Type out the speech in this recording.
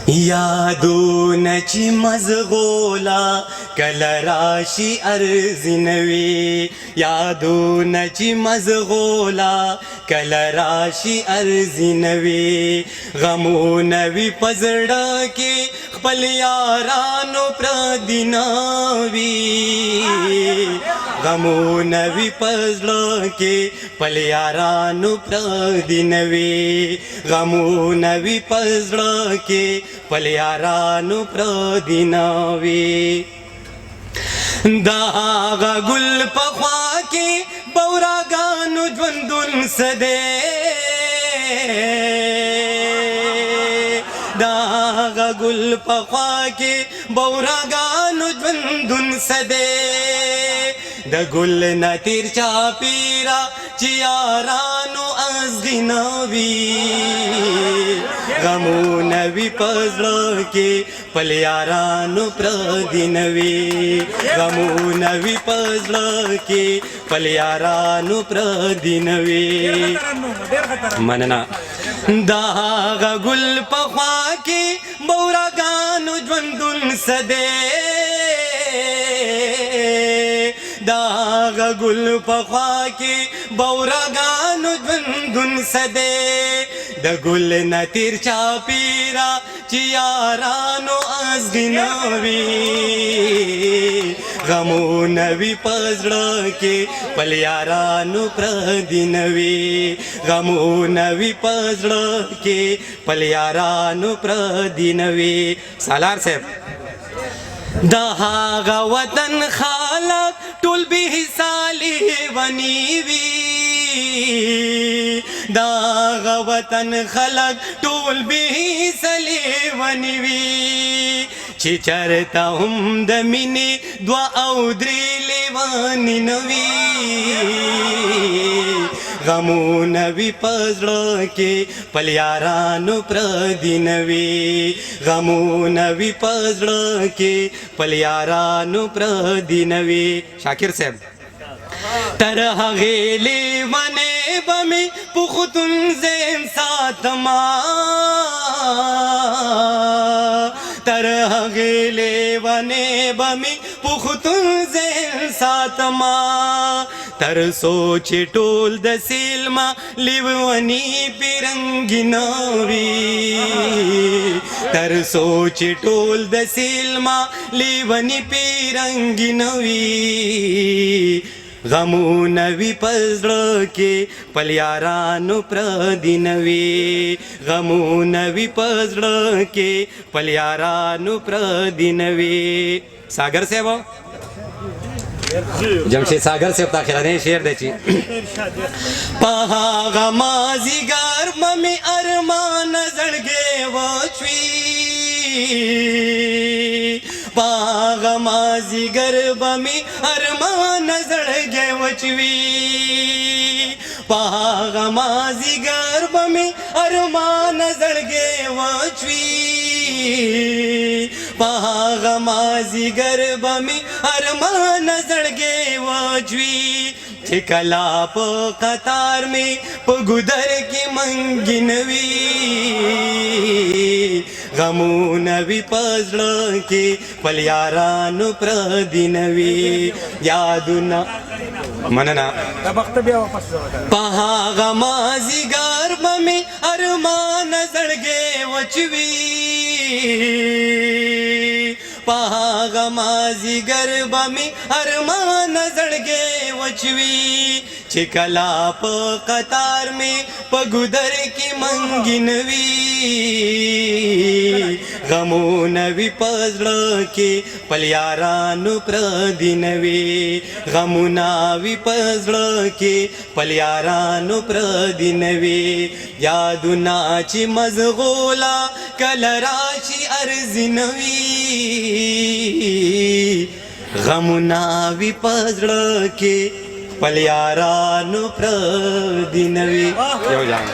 یادونه چې مزغولا کله راشي ارزي نوي یادونه چې مزغولا کله راشي ارزي نوي غمونه وي په زړه کې خپل یارانو پردي نه وي غمونه وي په زړه کې خپل یارانو پردي نه وي غمونه وي په زړه کې خپل یارانو پردي نه وي دا هغه ګل په خوا کې بوراګانو ژوندون څه دی دا هغه ګل په خوا کې بوراګانو ژوندون څه دی د ګل نه تیر چاپیرا چې یارانو ازغي نه وي غمونه وي په زړه کې خپل یارانو پردي نه وي غمونه وي په زړه کې خپل یارانو پردي نه وي مننه دا هغه ګل په خوا کې بوراګانو ژوندون څه دی دا هغه ګل په خوا کې بوراګانو ژوندون څه دی د ګل نه تیر چاپیرا چې یارانو ازغي نه وي غمونه وي په زړه کې خپل یارانو پردي نه وي غمونه وي په زړه کې خپل یارانو پردي نه وي سالار صاحب دا هغه وطن خلق ټول به حسالي ونی وي دا هغه وطن خلق ټول به حسالي ونی وي چې چرته هم د مینې دوا او درې لیوانې نه وي غمونه وي په زړه کې خپل یارانو پردي نه وي غمونه وي په زړه کې خپل یارانو پردي نه وي شاکر صاحب تر هغې لیونې به مې پختون زم ساتما تر هغې لیونې به مې پختون زم ساتما تر سوچ ټول د سیلما لیونی پیرنګي نه وي تر سوچ ټول د سیلما لیونی پیرنګي نه وي غمونه وي په زړه کې خپل یارانو پردي نه وي غمونه وي په زړه کې خپل یارانو پردي نه وي ساگر صاحب جمشید ساگر سے اخیرانی شعر دی چی په هغه مازیګر مې ارمان زړګې وچوي په هغه مازیګر مې ارمان زړګې وچوي په هغه مازیګر مې ارمان زړګې وچوي په هغه مازیګر مې ارمان زړګې وچوي چې کله په قطار مې په ګودر کې منګي نه وي غمونه وي په زړه کې خپل یارانو پردي نه وي یادونه مننه په هغه مازیګر مې ارمان زړګې وچوي په هغه مازیګر مې ارمان زړګې وچوي چې کله په قطار مې په ګودر کې منګي نه وي غمونه وي په زړه کې خپل یارانو پردي نه وي غمونه وي په زړه کې خپل یارانو پردي نه وي یادونه چې مزغولا کله راشي ارزي نه وي غمونه وي په زړه کې خپل یارانو پردي نه وي یو جان